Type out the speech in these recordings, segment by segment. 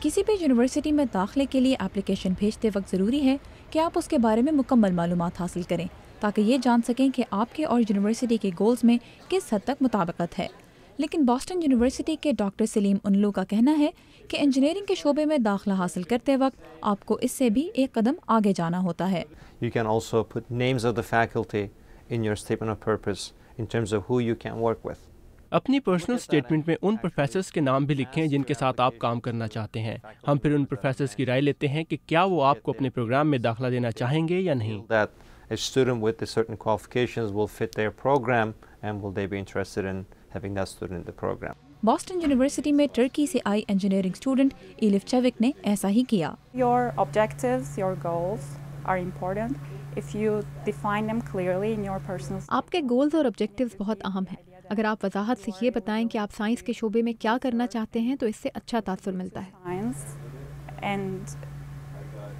کسی بھی یونیورسٹی میں داخلے کے لیے اپلیکیشن بھیجتے وقت ضروری ہے کہ آپ اس کے بارے میں مکمل معلومات حاصل کریں تاکہ یہ جان سکیں کہ آپ کے اور یونیورسٹی کے گولز میں کس حد تک مطابقت ہے۔ لیکن باسٹن یونیورسٹی کے ڈاکٹر سلیم انلو کا کہنا ہے کہ انجینئرنگ کے شعبے میں داخلہ حاصل کرتے وقت آپ کو اس سے بھی ایک قدم آگے جانا ہوتا ہے۔ You can also put names of the faculty in your statement of purpose in terms of who you can work with. اپنی پرسنل سٹیٹمنٹ میں ان پروفیسرز کے نام بھی لکھیں جن کے ساتھ آپ کام کرنا چاہتے ہیں۔ ہم پھر ان پروفیسرز کی رائے لیتے ہیں کہ کیا وہ آپ کو اپنے پروگرام میں داخلہ دینا چاہیں گے یا نہیں۔ That a student with the certain qualifications will fit their program and will they be interested in having that student in the program. Boston university میں ٹرکی سے آئی انجینئرنگ اسٹوڈنٹ ایلف چوک نے ایسا ہی کیا۔ Your objectives, your goals are important if you define them clearly in your personal. آپ کے goals اور objectives بہت اہم ہیں۔ اگر آپ وضاحت سے یہ بتائیں کہ آپ سائنس کے شعبے میں کیا کرنا چاہتے ہیں تو اس سے اچھا تاثر ملتا ہے۔ Science, and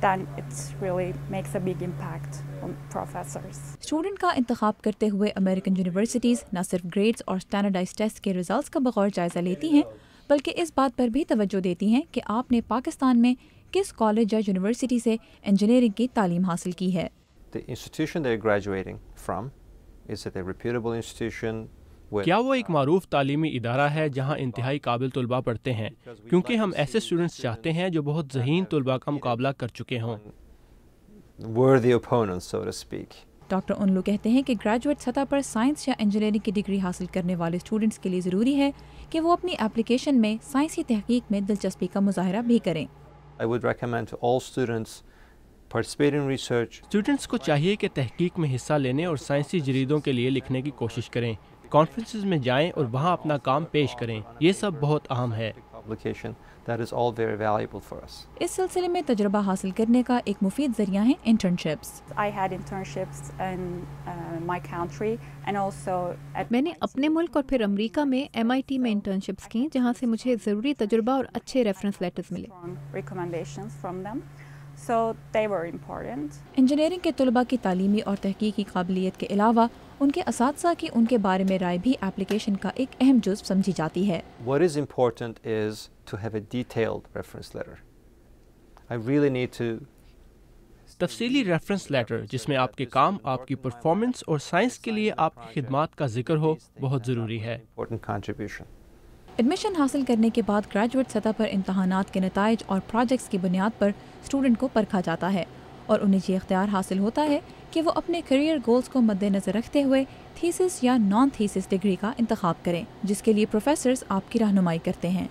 then it really makes a big impact on professors. Student کا انتخاب کرتے ہوئے امریکن یونیورسٹیز نہ صرف گریڈز اور اسٹینڈرڈائز ٹیسٹ کے ریزلٹس کا بغور جائزہ لیتی ہیں بلکہ اس بات پر بھی توجہ دیتی ہیں کہ آپ نے پاکستان میں کس کالج یا یونیورسٹی سے انجینئرنگ کی تعلیم حاصل کی ہے۔ The institution they're graduating from, is it a reputable institution? کیا وہ ایک معروف تعلیمی ادارہ ہے جہاں انتہائی قابل طلباء پڑھتے ہیں، کیونکہ ہم ایسے اسٹوڈنٹس چاہتے ہیں جو بہت ذہین طلباء کا مقابلہ کر چکے ہوں۔ Worthy opponents, so to speak. Doctor انلو کہتے ہیں کہ گریجویٹ سطح پر سائنس یا انجینئرنگ کی ڈگری حاصل کرنے والے اسٹوڈنٹس کے لیے ضروری ہے کہ وہ اپنی اپلیکیشن میں سائنسی تحقیق میں دلچسپی کا مظاہرہ بھی کریں۔ I would recommend to all students participate in research. Students کو چاہیے کہ تحقیق میں حصہ لینے اور سائنسی جریدوں کے لیے لکھنے کی کوشش کریں، کانفرنسز میں جائیں اور وہاں اپنا کام پیش کریں، یہ سب بہت اہم ہے۔ Publication, that is all very valuable for us. اس سلسلے میں تجربہ حاصل کرنے کا ایک مفید ذریعہ ہے internships. I had internships in my country and also at میں نے اپنے ملک اور پھر امریکہ میں MIT میں انٹرنشپس کی جہاں سے مجھے ضروری تجربہ اور اچھے ریفرنس لیٹرز ملے۔ strong recommendations from them. So they were important. Engineering کے طلباء کی تعلیمی اور تحقیقی قابلیت کے علاوہ ان کے اساتذہ کی ان کے بارے میں رائے بھی اپلیکیشن کا ایک اہم جزو سمجھی جاتی ہے۔ What is important is to have a detailed reference letter. I really need to تفصیلی ریفرنس لیٹر جس میں آپ کے کام، آپ کی پرفارمنس اور سائنس کے لیے آپ کی خدمات کا ذکر ہو بہت ضروری ہے۔ important contribution. ایڈمیشن حاصل کرنے کے بعد گریجویٹ سطح پر امتحانات کے نتائج اور پروجیکٹس کی بنیاد پر اسٹوڈنٹ کو پرکھا جاتا ہے اور انہیں یہ اختیار حاصل ہوتا ہے کہ وہ اپنے کیریئر گولز کو مد نظر رکھتے ہوئے تھیسس یا نان تھیسس ڈگری کا انتخاب کریں جس کے لیے پروفیسرز آپ کی رہنمائی کرتے ہیں۔